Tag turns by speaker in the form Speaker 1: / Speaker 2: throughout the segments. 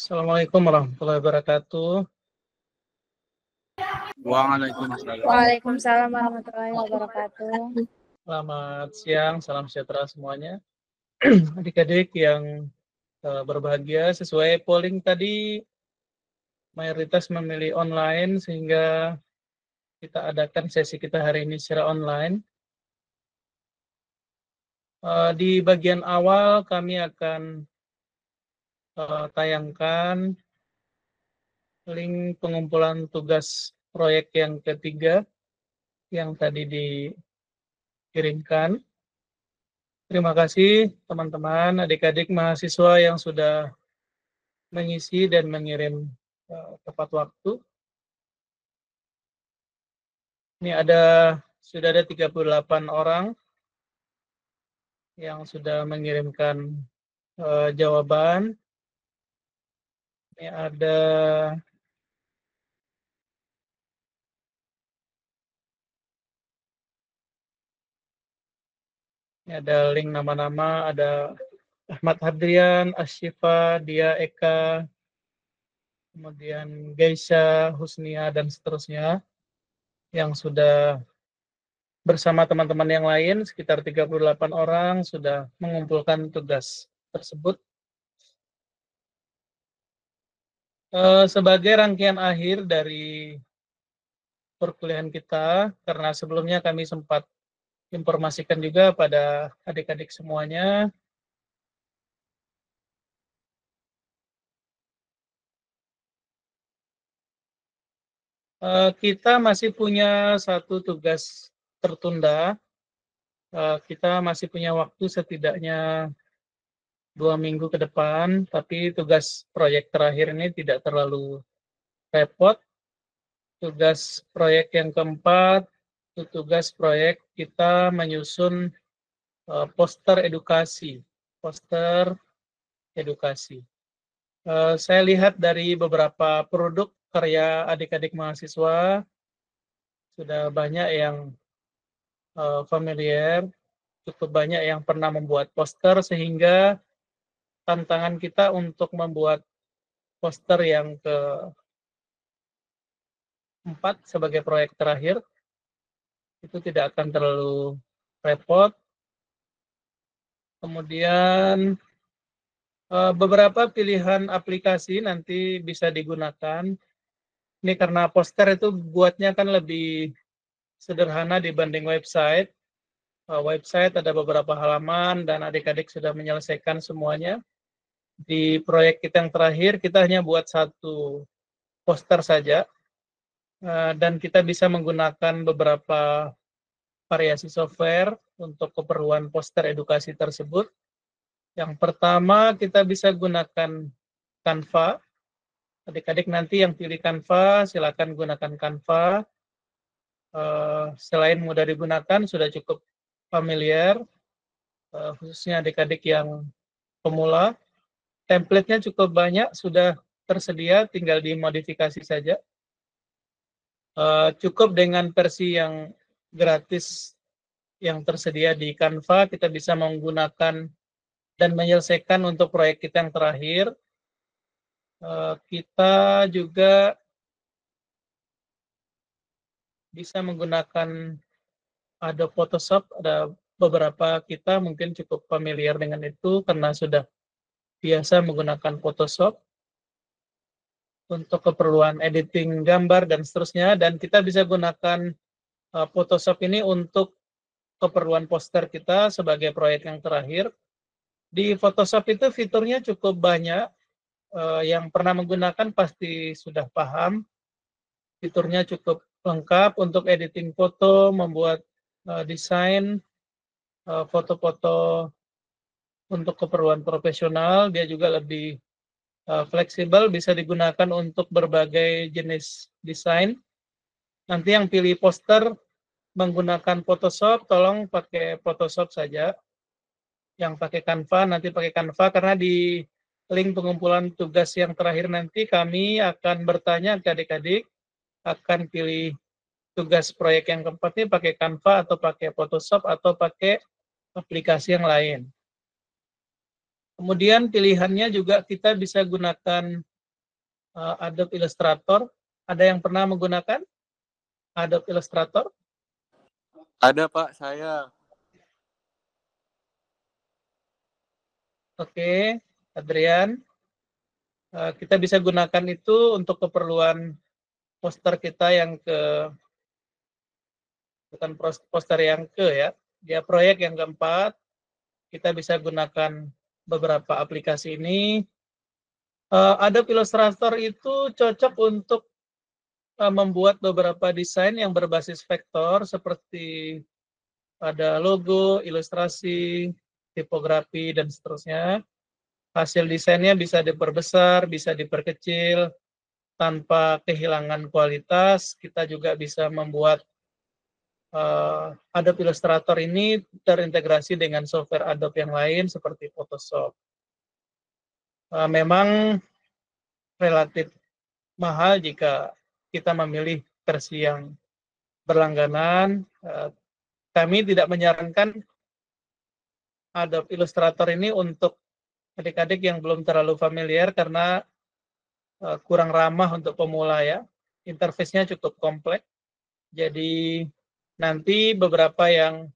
Speaker 1: Assalamualaikum warahmatullahi wabarakatuh.
Speaker 2: Waalaikumsalam warahmatullahi wabarakatuh.
Speaker 1: Selamat siang, salam sejahtera semuanya. Adik-adik yang berbahagia, sesuai polling tadi, mayoritas memilih online sehingga kita adakan sesi kita hari ini secara online. Di bagian awal kami akan tayangkan link pengumpulan tugas proyek yang ketiga yang tadi dikirimkan. Terima kasih teman-teman, adik-adik mahasiswa yang sudah mengisi dan mengirim tepat waktu. Ini sudah ada 38 orang yang sudah mengirimkan jawaban. Ini ada link nama-nama, ada Ahmad Hadrian, Asyifa, Dia Eka, kemudian Geisha, Husnia, dan seterusnya yang sudah bersama teman-teman yang lain, sekitar 38 orang sudah mengumpulkan tugas tersebut. Sebagai rangkaian akhir dari perkuliahan kita, karena sebelumnya kami sempat informasikan juga pada adik-adik semuanya, kita masih punya satu tugas tertunda. Kita masih punya waktu setidaknya 2 minggu ke depan, tapi tugas proyek terakhir ini tidak terlalu repot. Tugas proyek yang keempat, itu tugas proyek kita menyusun poster edukasi. Saya lihat dari beberapa produk karya adik-adik mahasiswa, sudah banyak yang familiar, cukup banyak yang pernah membuat poster, sehingga tantangan kita untuk membuat poster yang keempat sebagai proyek terakhir itu tidak akan terlalu repot. Kemudian beberapa pilihan aplikasi nanti bisa digunakan. Ini karena poster itu buatnya kan lebih sederhana dibanding website. Website ada beberapa halaman dan adik-adik sudah menyelesaikan semuanya. Di proyek kita yang terakhir, kita hanya buat satu poster saja. Dan kita bisa menggunakan beberapa variasi software untuk keperluan poster edukasi tersebut. Yang pertama, kita bisa gunakan Canva. Adik-adik nanti yang pilih Canva, silakan gunakan Canva. Selain mudah digunakan, sudah cukup familiar, khususnya adik-adik yang pemula. Template-nya cukup banyak, sudah tersedia, tinggal dimodifikasi saja. Cukup dengan versi yang gratis yang tersedia di Canva, kita bisa menggunakan dan menyelesaikan untuk proyek kita yang terakhir. Kita juga bisa menggunakan Adobe Photoshop. Ada beberapa kita mungkin cukup familiar dengan itu karena sudah biasa menggunakan Photoshop untuk keperluan editing gambar dan seterusnya. Dan kita bisa gunakan Photoshop ini untuk keperluan poster kita sebagai proyek yang terakhir. Di Photoshop itu fiturnya cukup banyak. Yang pernah menggunakan pasti sudah paham. Fiturnya cukup lengkap untuk editing foto, membuat desain foto-foto untuk keperluan profesional. Dia juga lebih fleksibel, bisa digunakan untuk berbagai jenis desain. Nanti yang pilih poster menggunakan Photoshop, tolong pakai Photoshop saja. Yang pakai Canva, nanti pakai Canva, karena di link pengumpulan tugas yang terakhir nanti kami akan bertanya ke adik-adik, akan pilih tugas proyek yang keempat ini pakai Canva atau pakai Photoshop atau pakai aplikasi yang lain. Kemudian pilihannya juga kita bisa gunakan Adobe Illustrator. Ada yang pernah menggunakan Adobe Illustrator?
Speaker 3: Ada Pak, saya.
Speaker 1: Oke, Adrian. Kita bisa gunakan itu untuk keperluan poster kita yang bukan poster yang ya. Dia proyek yang keempat. Kita bisa gunakan beberapa aplikasi ini. Adobe Illustrator itu cocok untuk membuat beberapa desain yang berbasis vektor seperti ada logo, ilustrasi, tipografi, dan seterusnya. Hasil desainnya bisa diperbesar, bisa diperkecil, tanpa kehilangan kualitas. Kita juga bisa membuat Adobe Illustrator ini terintegrasi dengan software Adobe yang lain seperti Photoshop. Memang relatif mahal jika kita memilih versi yang berlangganan. Kami tidak menyarankan Adobe Illustrator ini untuk adik-adik yang belum terlalu familiar karena kurang ramah untuk pemula ya. Interface-nya cukup kompleks. Jadi nanti beberapa yang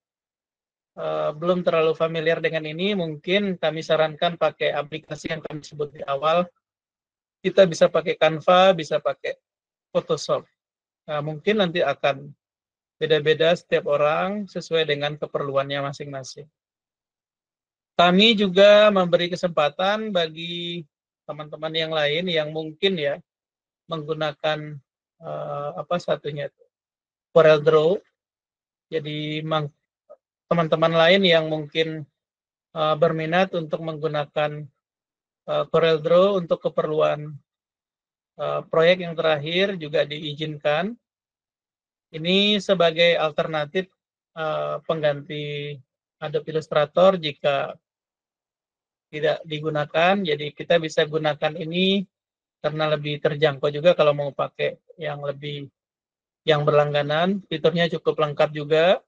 Speaker 1: belum terlalu familiar dengan ini, mungkin kami sarankan pakai aplikasi yang kami sebut di awal. Kita bisa pakai Canva, bisa pakai Photoshop. Nah, mungkin nanti akan beda-beda setiap orang sesuai dengan keperluannya masing-masing. Kami juga memberi kesempatan bagi teman-teman yang lain yang mungkin ya menggunakan apa satunya itu CorelDRAW. Jadi teman-teman lain yang mungkin berminat untuk menggunakan CorelDRAW untuk keperluan proyek yang terakhir juga diizinkan. Ini sebagai alternatif pengganti Adobe Illustrator jika tidak digunakan. Jadi kita bisa gunakan ini karena lebih terjangkau juga kalau mau pakai yang berlangganan. Fiturnya cukup lengkap juga.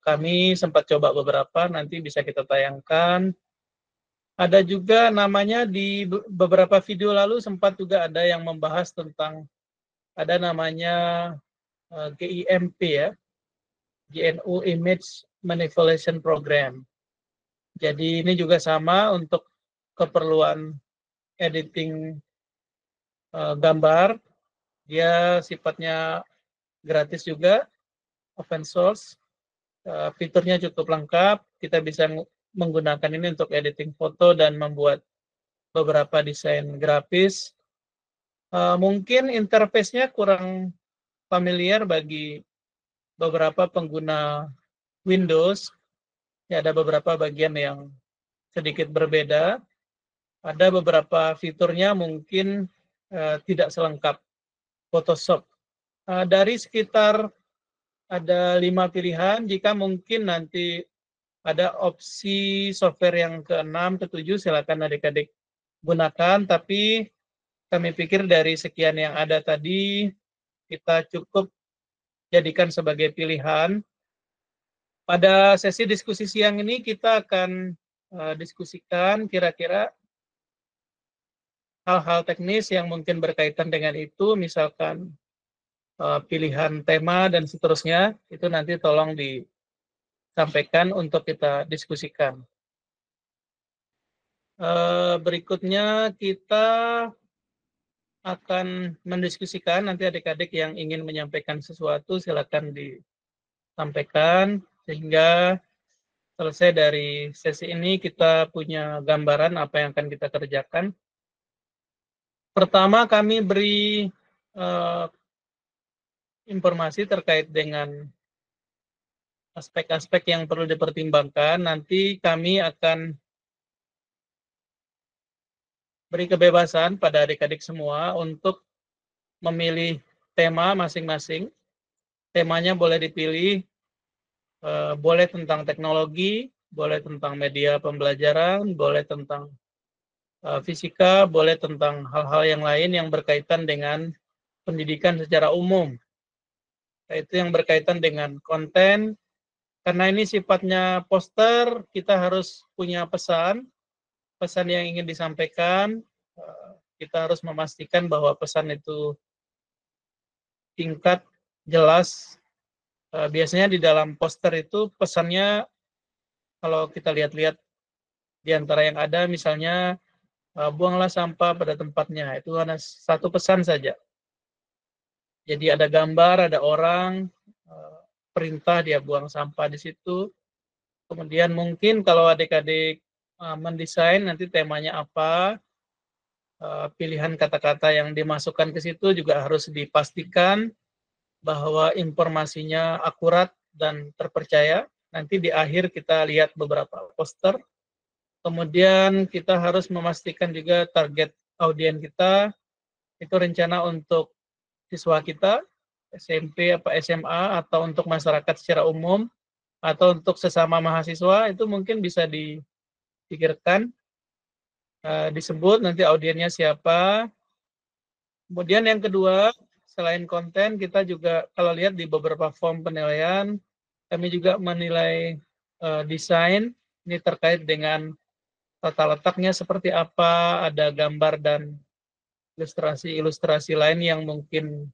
Speaker 1: Kami sempat coba beberapa, nanti bisa kita tayangkan. Ada juga namanya di beberapa video lalu sempat juga ada yang membahas tentang ada namanya GIMP ya, GNU Image Manipulation Program. Jadi ini juga sama untuk keperluan editing gambar. Dia sifatnya gratis juga, open source. Fiturnya cukup lengkap. Kita bisa menggunakan ini untuk editing foto dan membuat beberapa desain grafis. Mungkin interface-nya kurang familiar bagi beberapa pengguna Windows. Ya, ada beberapa bagian yang sedikit berbeda. Ada beberapa fiturnya mungkin tidak selengkap Photoshop. Dari sekitar ada 5 pilihan, jika mungkin nanti ada opsi software yang ke-6, ke-7, silakan adik-adik gunakan, tapi kami pikir dari sekian yang ada tadi, kita cukup jadikan sebagai pilihan. Pada sesi diskusi siang ini kita akan diskusikan kira-kira hal-hal teknis yang mungkin berkaitan dengan itu, misalkan pilihan tema dan seterusnya, itu nanti tolong disampaikan untuk kita diskusikan. Berikutnya kita akan mendiskusikan, nanti adik-adik yang ingin menyampaikan sesuatu silakan disampaikan, sehingga selesai dari sesi ini kita punya gambaran apa yang akan kita kerjakan. Pertama kami beri informasi terkait dengan aspek-aspek yang perlu dipertimbangkan. Nanti kami akan beri kebebasan pada adik-adik semua untuk memilih tema masing-masing. Temanya boleh dipilih, boleh tentang teknologi, boleh tentang media pembelajaran, boleh tentang fisika, boleh tentang hal-hal yang lain yang berkaitan dengan pendidikan secara umum. Itu yang berkaitan dengan konten. Karena ini sifatnya poster, kita harus punya pesan yang ingin disampaikan. kita harus memastikan bahwa pesan itu singkat, jelas. Biasanya di dalam poster itu pesannya kalau kita lihat-lihat di antara yang ada misalnya buanglah sampah pada tempatnya, itu hanya satu pesan saja. Jadi ada gambar, ada orang, perintah dia buang sampah di situ. Kemudian mungkin kalau adik-adik mendesain nanti temanya apa, pilihan kata-kata yang dimasukkan ke situ juga harus dipastikan bahwa informasinya akurat dan terpercaya. Nanti di akhir kita lihat beberapa poster. Kemudian kita harus memastikan juga target audiens kita itu rencana untuk siswa kita, SMP apa SMA, atau untuk masyarakat secara umum, atau untuk sesama mahasiswa, itu mungkin bisa dipikirkan, disebut nanti audiensnya siapa. Kemudian yang kedua, selain konten, kita juga kalau lihat di beberapa form penilaian, kami juga menilai desain, ini terkait dengan tata letaknya seperti apa, ada gambar dan ilustrasi-ilustrasi lain yang mungkin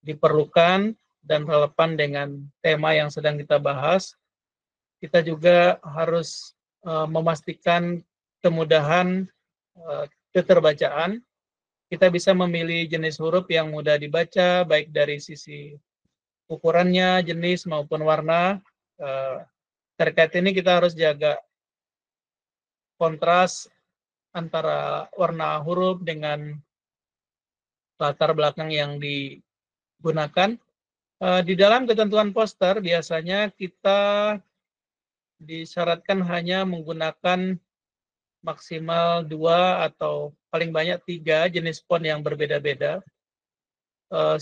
Speaker 1: diperlukan dan relevan dengan tema yang sedang kita bahas. Kita juga harus memastikan kemudahan keterbacaan. Kita bisa memilih jenis huruf yang mudah dibaca, baik dari sisi ukurannya, jenis, maupun warna. Terkait ini kita harus jaga kontras antara warna huruf dengan latar belakang yang digunakan. Di dalam ketentuan poster, biasanya kita disyaratkan hanya menggunakan maksimal 2 atau paling banyak 3 jenis font yang berbeda-beda,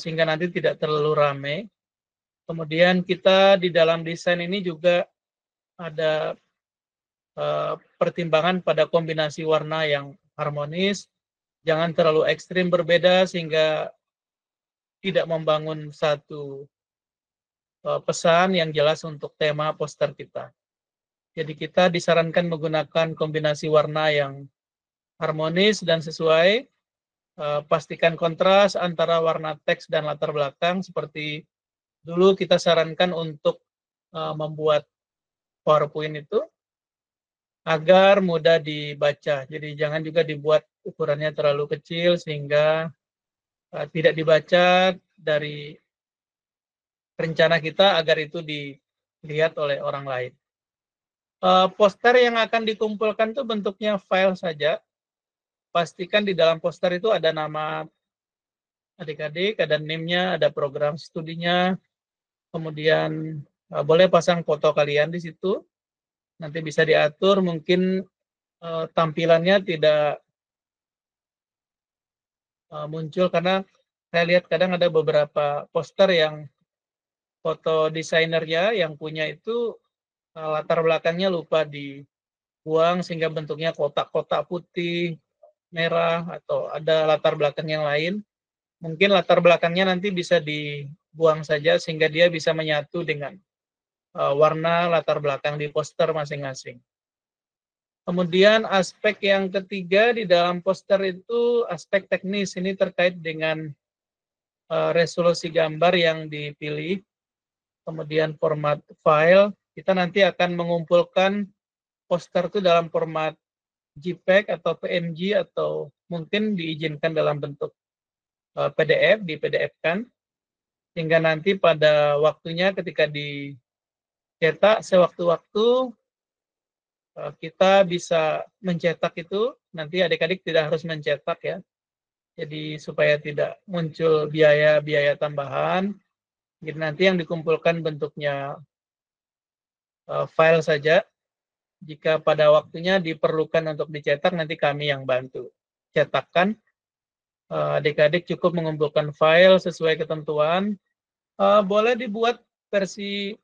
Speaker 1: sehingga nanti tidak terlalu ramai. Kemudian kita di dalam desain ini juga ada pertimbangan pada kombinasi warna yang harmonis, jangan terlalu ekstrim berbeda sehingga tidak membangun satu pesan yang jelas untuk tema poster kita. Jadi kita disarankan menggunakan kombinasi warna yang harmonis dan sesuai, pastikan kontras antara warna teks dan latar belakang, seperti dulu kita sarankan untuk membuat PowerPoint itu agar mudah dibaca. Jadi jangan juga dibuat ukurannya terlalu kecil sehingga tidak dibaca dari rencana kita agar itu dilihat oleh orang lain. Poster yang akan dikumpulkan itu bentuknya file saja. Pastikan di dalam poster itu ada nama adik-adik, ada NIM-nya, ada program studinya, kemudian boleh pasang foto kalian di situ. Nanti bisa diatur, mungkin tampilannya tidak muncul karena saya lihat kadang ada beberapa poster yang foto desainernya yang punya itu latar belakangnya lupa dibuang sehingga bentuknya kotak-kotak putih, merah, atau ada latar belakang yang lain. Mungkin latar belakangnya nanti bisa dibuang saja sehingga dia bisa menyatu dengan warna latar belakang di poster masing-masing. Kemudian aspek yang ketiga di dalam poster itu aspek teknis. Ini terkait dengan resolusi gambar yang dipilih, kemudian format file. Kita nanti akan mengumpulkan poster itu dalam format JPEG atau PNG atau mungkin diizinkan dalam bentuk PDF, di PDF-kan, sehingga nanti pada waktunya ketika dicetak sewaktu-waktu kita bisa mencetak itu, nanti adik-adik tidak harus mencetak ya. Jadi supaya tidak muncul biaya-biaya tambahan, jadi nanti yang dikumpulkan bentuknya file saja. Jika pada waktunya diperlukan untuk dicetak, nanti kami yang bantu cetakkan. Adik-adik cukup mengumpulkan file sesuai ketentuan. Boleh dibuat versi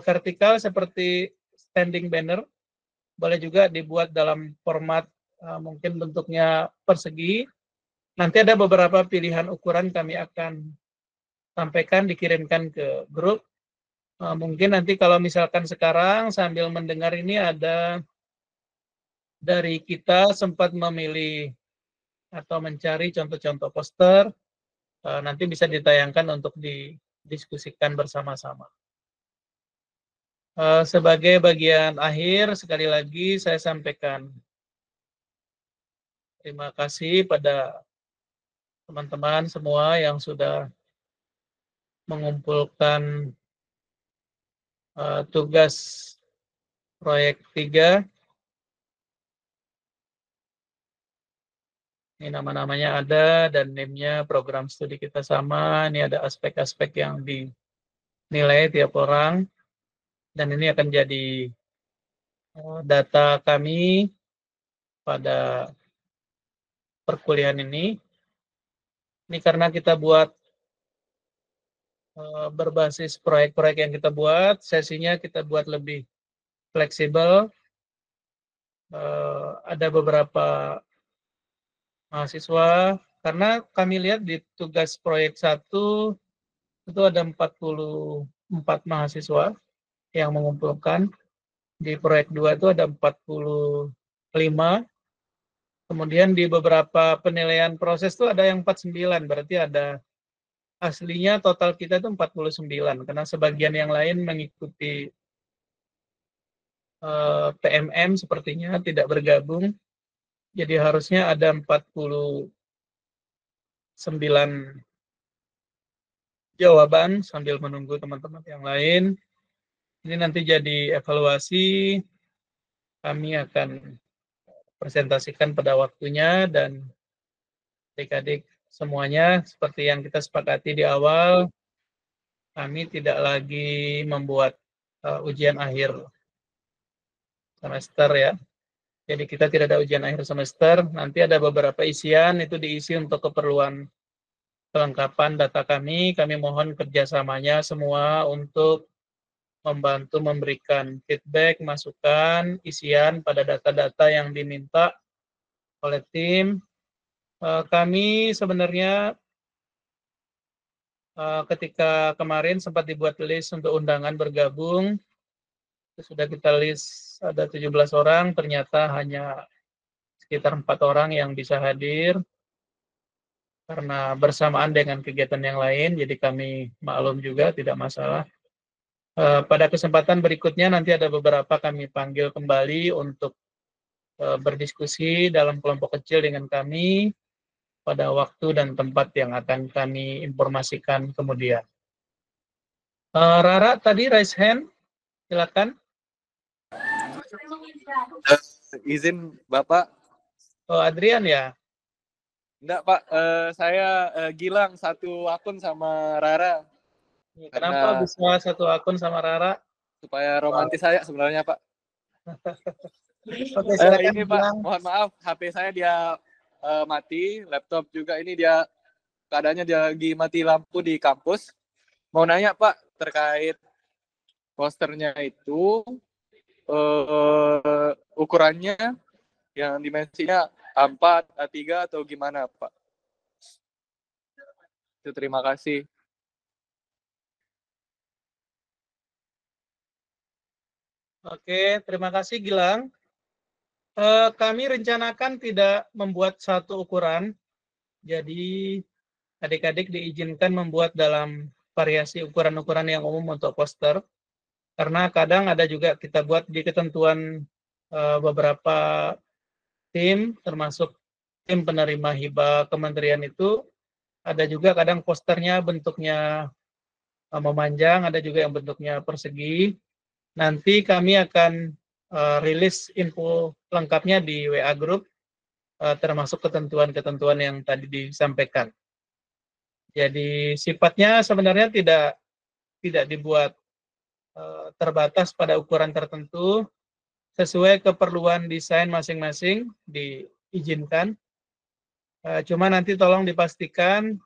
Speaker 1: vertikal seperti standing banner. Boleh juga dibuat dalam format mungkin bentuknya persegi. Nanti ada beberapa pilihan ukuran kami akan sampaikan, dikirimkan ke grup. Mungkin nanti kalau misalkan sekarang sambil mendengar ini ada dari kita sempat memilih atau mencari contoh-contoh poster, nanti bisa ditayangkan untuk didiskusikan bersama-sama. Sebagai bagian akhir, sekali lagi saya sampaikan terima kasih pada teman-teman semua yang sudah mengumpulkan tugas proyek 3. Ini nama-namanya ada dan NIM-nya program studi kita sama. Ini ada aspek-aspek yang dinilai tiap orang. Dan ini akan jadi data kami pada perkuliahan ini. Ini karena kita buat berbasis proyek-proyek yang kita buat, sesinya kita buat lebih fleksibel. Ada beberapa mahasiswa, karena kami lihat di tugas proyek 1 itu ada 44 mahasiswa yang mengumpulkan. Di proyek 2 itu ada 45. Kemudian di beberapa penilaian proses itu ada yang 49, berarti ada aslinya total kita itu 49, karena sebagian yang lain mengikuti PMM sepertinya tidak bergabung. Jadi harusnya ada 49 jawaban sambil menunggu teman-teman yang lain. Ini nanti jadi evaluasi, kami akan presentasikan pada waktunya, dan adik-adik semuanya seperti yang kita sepakati di awal, kami tidak lagi membuat ujian akhir semester ya. Jadi kita tidak ada ujian akhir semester, nanti ada beberapa isian, itu diisi untuk keperluan kelengkapan data kami. Kami mohon kerjasamanya semua untuk membantu memberikan feedback, masukan, isian pada data-data yang diminta oleh tim. Kami sebenarnya ketika kemarin sempat dibuat list untuk undangan bergabung, sudah kita list ada 17 orang, ternyata hanya sekitar 4 orang yang bisa hadir karena bersamaan dengan kegiatan yang lain, jadi kami maklum juga, tidak masalah. Pada kesempatan berikutnya nanti ada beberapa kami panggil kembali untuk berdiskusi dalam kelompok kecil dengan kami pada waktu dan tempat yang akan kami informasikan kemudian. Rara tadi raise hand, silakan.
Speaker 3: Izin Bapak.
Speaker 1: Oh, Adrian ya?
Speaker 3: Enggak Pak, saya Gilang satu akun sama Rara.
Speaker 1: Kenapa bisa satu akun sama Rara?
Speaker 3: Supaya romantis saya sebenarnya Pak.
Speaker 1: Oke, silakan
Speaker 3: ini
Speaker 1: Gilang.
Speaker 3: Pak, mohon maaf HP saya dia mati, laptop juga ini dia keadaannya dia lagi mati lampu di kampus. Mau nanya Pak terkait posternya itu ukurannya yang dimensinya A4, A3 atau gimana Pak? Itu terima kasih.
Speaker 1: Oke, terima kasih Gilang. Kami rencanakan tidak membuat satu ukuran, jadi adik-adik diizinkan membuat dalam variasi ukuran-ukuran yang umum untuk poster, karena kadang ada juga kita buat di ketentuan beberapa tim, termasuk tim penerima hibah kementerian itu, ada juga kadang posternya bentuknya memanjang, ada juga yang bentuknya persegi. Nanti kami akan rilis info lengkapnya di WA Group, termasuk ketentuan-ketentuan yang tadi disampaikan. Jadi sifatnya sebenarnya tidak dibuat terbatas pada ukuran tertentu, sesuai keperluan desain masing-masing diizinkan. Cuma nanti tolong dipastikan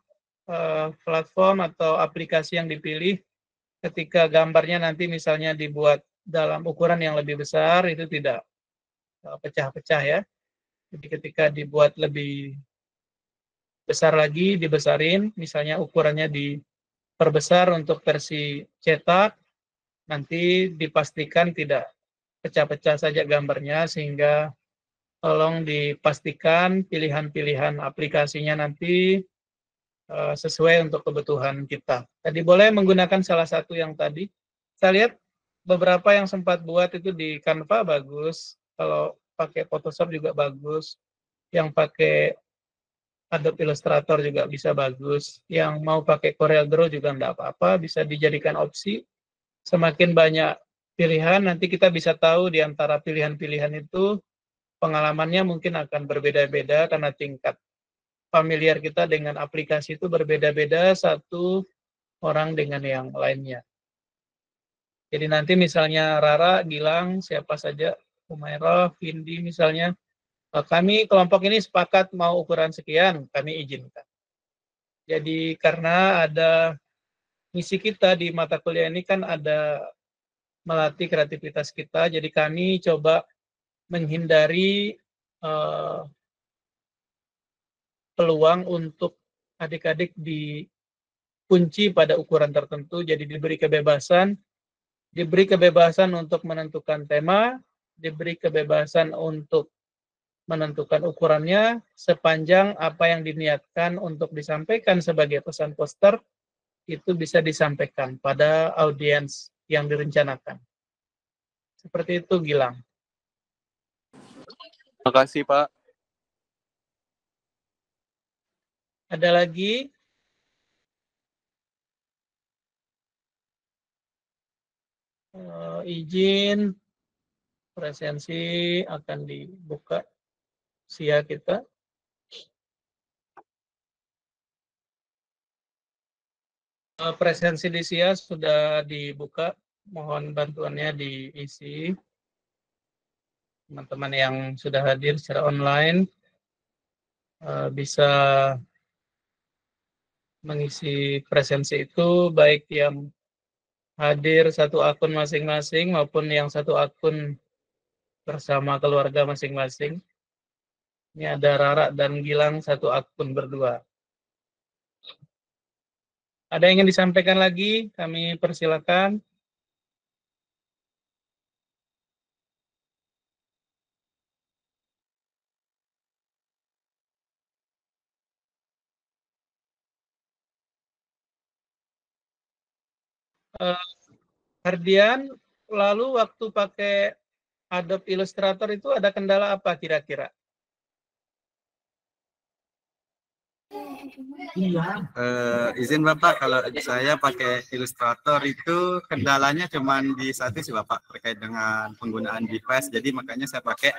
Speaker 1: platform atau aplikasi yang dipilih ketika gambarnya nanti misalnya dibuat dalam ukuran yang lebih besar, itu tidak pecah-pecah ya. Jadi ketika dibuat lebih besar lagi, dibesarin, misalnya ukurannya diperbesar untuk versi cetak, nanti dipastikan tidak pecah-pecah saja gambarnya, sehingga tolong dipastikan pilihan-pilihan aplikasinya nanti sesuai untuk kebutuhan kita. Tadi boleh menggunakan salah satu yang tadi. Saya lihat beberapa yang sempat buat itu di Canva bagus. Kalau pakai Photoshop juga bagus. Yang pakai Adobe Illustrator juga bisa bagus. Yang mau pakai CorelDRAW juga enggak apa-apa, bisa dijadikan opsi. Semakin banyak pilihan, nanti kita bisa tahu di antara pilihan-pilihan itu pengalamannya mungkin akan berbeda-beda karena tingkat familiar kita dengan aplikasi itu berbeda-beda satu orang dengan yang lainnya. Jadi nanti misalnya Rara, Gilang, siapa saja, Umairah, Vindi misalnya, kami kelompok ini sepakat mau ukuran sekian, kami izinkan. Jadi karena ada misi kita di mata kuliah ini kan ada melatih kreativitas kita, jadi kami coba menghindari peluang untuk adik-adik dikunci pada ukuran tertentu, jadi diberi kebebasan untuk menentukan tema, diberi kebebasan untuk menentukan ukurannya sepanjang apa yang diniatkan untuk disampaikan sebagai pesan poster itu bisa disampaikan pada audiens yang direncanakan. Seperti itu, Gilang.
Speaker 3: Terima kasih, Pak.
Speaker 1: Ada lagi? Izin presensi akan dibuka SIA kita. Presensi di SIA sudah dibuka, mohon bantuannya diisi. Teman-teman yang sudah hadir secara online bisa mengisi presensi itu, baik yang hadir satu akun masing-masing maupun yang satu akun bersama keluarga masing-masing. Ini ada Rara dan Gilang satu akun berdua. Ada yang ingin disampaikan lagi? Kami persilakan. Hardian, lalu waktu pakai Adobe Illustrator itu ada kendala apa kira-kira?
Speaker 4: Izin Bapak, kalau saya pakai Illustrator itu kendalanya cuma di satu sih Bapak, terkait dengan penggunaan device. Jadi makanya saya pakai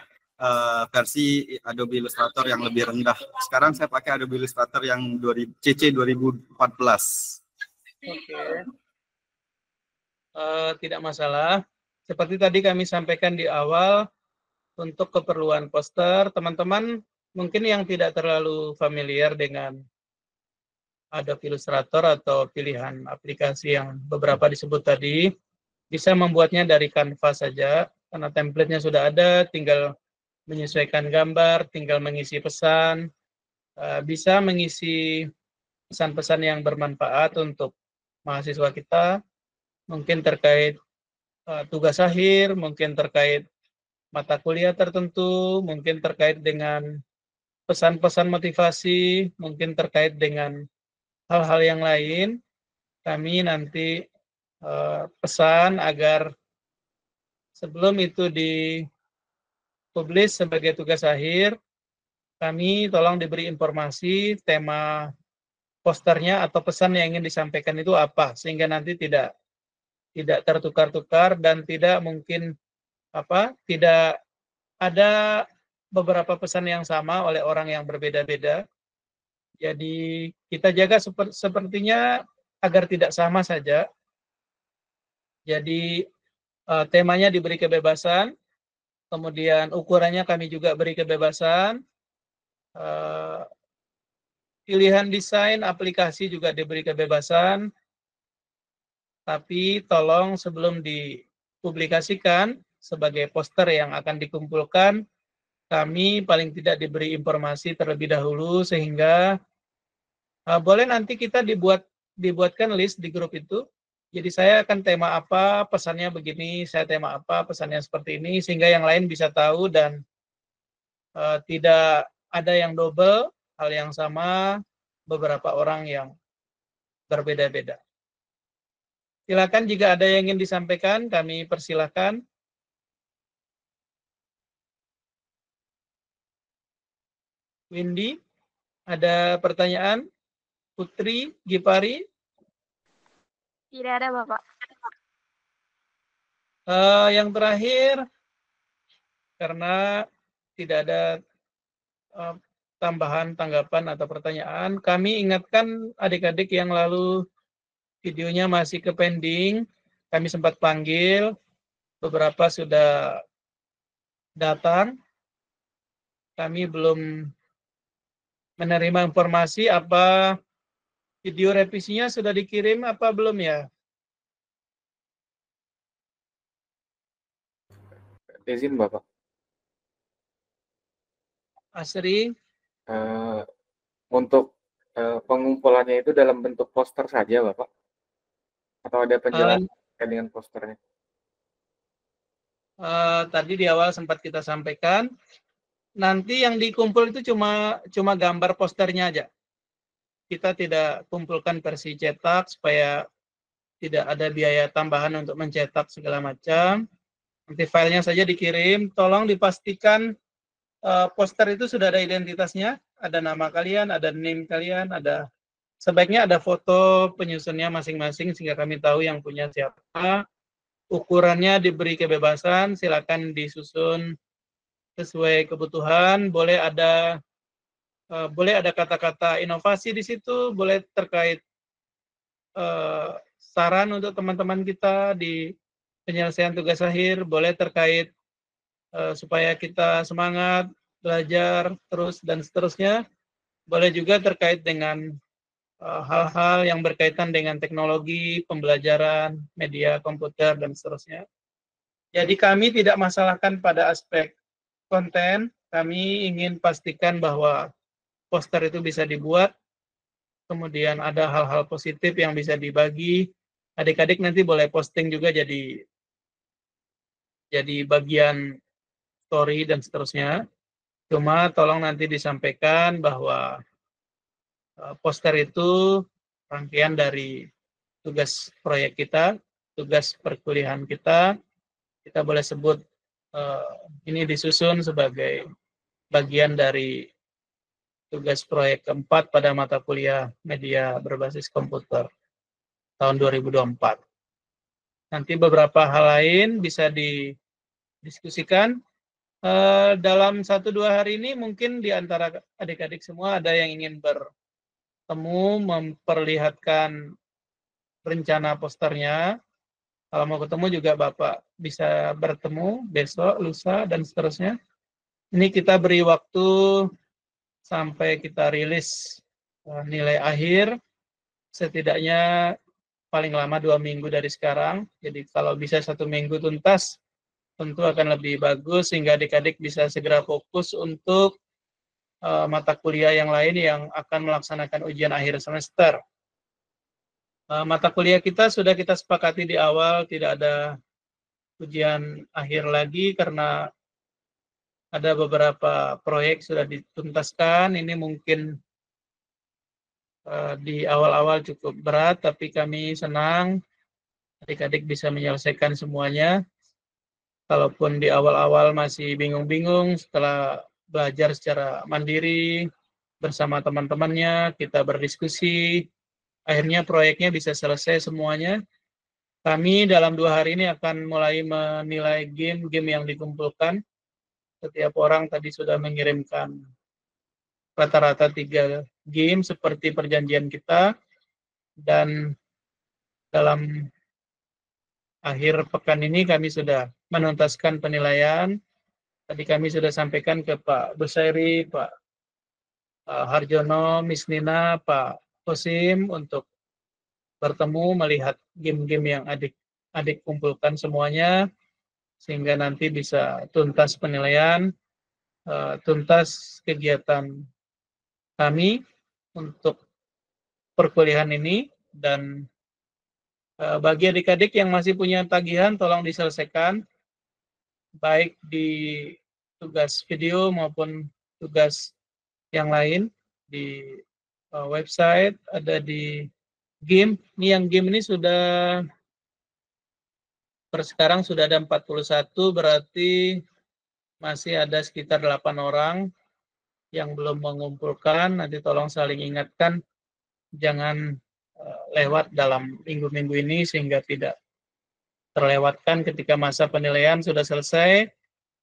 Speaker 4: versi Adobe Illustrator yang lebih rendah. Sekarang saya pakai Adobe Illustrator yang CC 2014.
Speaker 1: Oke. Tidak masalah. Seperti tadi kami sampaikan di awal, untuk keperluan poster, teman-teman mungkin yang tidak terlalu familiar dengan Adobe Illustrator atau pilihan aplikasi yang beberapa disebut tadi, bisa membuatnya dari Canva saja, karena template-nya sudah ada, tinggal menyesuaikan gambar, tinggal mengisi pesan, bisa mengisi pesan-pesan yang bermanfaat untuk mahasiswa kita, mungkin terkait tugas akhir, mungkin terkait mata kuliah tertentu, mungkin terkait dengan pesan-pesan motivasi, mungkin terkait dengan hal-hal yang lain. Kami nanti pesan agar sebelum itu dipublis sebagai tugas akhir, kami tolong diberi informasi tema posternya atau pesan yang ingin disampaikan itu apa, sehingga nanti tidak tertukar-tukar dan tidak mungkin tidak ada beberapa pesan yang sama oleh orang yang berbeda-beda. Jadi kita jaga sepertinya agar tidak sama saja. Jadi temanya diberi kebebasan, kemudian ukurannya kami juga beri kebebasan, pilihan desain aplikasi juga diberi kebebasan, tapi tolong sebelum dipublikasikan sebagai poster yang akan dikumpulkan, kami paling tidak diberi informasi terlebih dahulu sehingga boleh nanti kita dibuatkan list di grup itu. Jadi saya akan tema apa, pesannya begini, saya tema apa, pesannya seperti ini, sehingga yang lain bisa tahu dan tidak ada yang double, hal yang sama, beberapa orang yang berbeda-beda. Silakan jika ada yang ingin disampaikan, kami persilakan. Windy, ada pertanyaan? Putri, Gipari?
Speaker 2: Tidak ada, Bapak.
Speaker 1: Yang terakhir, karena tidak ada tambahan tanggapan atau pertanyaan, kami ingatkan adik-adik yang lalu videonya masih ke pending, kami sempat panggil, beberapa sudah datang, kami belum menerima informasi apa video revisinya sudah dikirim apa belum ya?
Speaker 3: Izin Bapak.
Speaker 1: Asri,
Speaker 3: Untuk pengumpulannya itu dalam bentuk poster saja, Bapak? Atau ada penjelasan terkait dengan posternya?
Speaker 1: tadi di awal sempat kita sampaikan, nanti yang dikumpul itu cuma gambar posternya aja. Kita tidak kumpulkan versi cetak supaya tidak ada biaya tambahan untuk mencetak segala macam. Nanti filenya saja dikirim. Tolong dipastikan poster itu sudah ada identitasnya, ada nama kalian, ada name kalian, sebaiknya ada foto penyusunnya masing-masing sehingga kami tahu yang punya siapa. Ukurannya diberi kebebasan, silakan disusun sesuai kebutuhan. Boleh ada kata-kata inovasi di situ, boleh terkait saran untuk teman-teman kita di penyelesaian tugas akhir, boleh terkait supaya kita semangat belajar terus dan seterusnya. Boleh juga terkait dengan hal-hal yang berkaitan dengan teknologi, pembelajaran, media komputer, dan seterusnya. Jadi kami tidak masalahkan pada aspek konten, kami ingin pastikan bahwa poster itu bisa dibuat, kemudian ada hal-hal positif yang bisa dibagi. Adik-adik nanti boleh posting juga jadi bagian story dan seterusnya. Cuma tolong nanti disampaikan bahwa poster itu rangkaian dari tugas proyek kita, tugas perkuliahan kita. Kita boleh sebut ini disusun sebagai bagian dari tugas proyek keempat pada mata kuliah media berbasis komputer tahun 2024. Nanti beberapa hal lain bisa didiskusikan. Dalam 1-2 hari ini mungkin di antara adik-adik semua ada yang ingin bertemu, memperlihatkan rencana posternya. Kalau mau ketemu juga Bapak bisa bertemu besok, lusa, dan seterusnya. Ini kita beri waktu sampai kita rilis nilai akhir, setidaknya paling lama 2 minggu dari sekarang. Jadi kalau bisa 1 minggu tuntas, tentu akan lebih bagus sehingga adik-adik bisa segera fokus untuk mata kuliah yang lain yang akan melaksanakan ujian akhir semester. Mata kuliah kita sudah kita sepakati di awal, tidak ada ujian akhir lagi karena ada beberapa proyek sudah dituntaskan. Ini mungkin di awal-awal cukup berat, tapi kami senang adik-adik bisa menyelesaikan semuanya. Kalaupun di awal-awal masih bingung-bingung, setelah belajar secara mandiri bersama teman-temannya, kita berdiskusi, akhirnya proyeknya bisa selesai semuanya. Kami dalam 2 hari ini akan mulai menilai game yang dikumpulkan. Setiap orang tadi sudah mengirimkan rata-rata 3 game seperti perjanjian kita, dan dalam akhir pekan ini kami sudah menuntaskan penilaian. Tadi kami sudah sampaikan ke Pak Busairi, Pak Harjono, Miss Nina, Pak Kosim untuk bertemu melihat game-game yang adik kumpulkan semuanya, sehingga nanti bisa tuntas penilaian, tuntas kegiatan kami untuk perkuliahan ini. Dan bagi adik-adik yang masih punya tagihan, tolong diselesaikan, baik di tugas video maupun tugas yang lain di website, ada di game. Ini yang game ini sudah per sekarang sudah ada 41, berarti masih ada sekitar 8 orang yang belum mengumpulkan. Nanti tolong saling ingatkan, jangan lewat dalam minggu-minggu ini sehingga tidak terlewatkan ketika masa penilaian sudah selesai.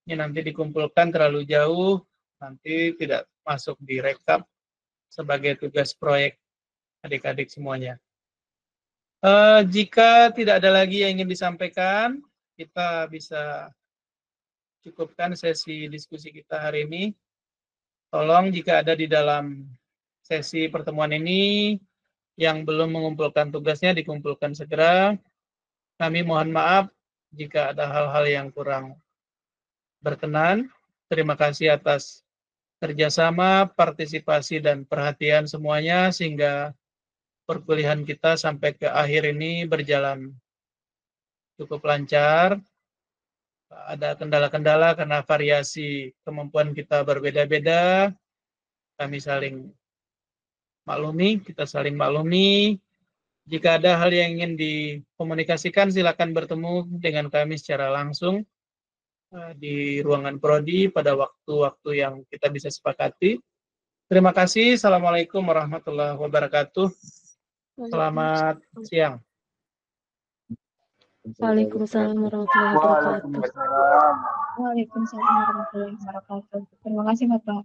Speaker 1: Ini nanti dikumpulkan terlalu jauh, nanti tidak masuk di rekap sebagai tugas proyek adik-adik semuanya. Jika tidak ada lagi yang ingin disampaikan, kita bisa cukupkan sesi diskusi kita hari ini. Tolong jika ada di dalam sesi pertemuan ini yang belum mengumpulkan tugasnya, dikumpulkan segera. Kami mohon maaf jika ada hal-hal yang kurang berkenan. Terima kasih atas kerjasama, partisipasi, dan perhatian semuanya sehingga perkuliahan kita sampai ke akhir ini berjalan cukup lancar. Ada kendala-kendala karena variasi kemampuan kita berbeda-beda. Kami saling maklumi, kita saling maklumi. Jika ada hal yang ingin dikomunikasikan, silakan bertemu dengan kami secara langsung di ruangan prodi pada waktu-waktu yang kita bisa sepakati. Terima kasih. Assalamualaikum warahmatullahi wabarakatuh. Selamat siang.
Speaker 5: Waalaikumsalam warahmatullahi wabarakatuh. Waalaikumsalam warahmatullahi wabarakatuh. Terima kasih Bapak.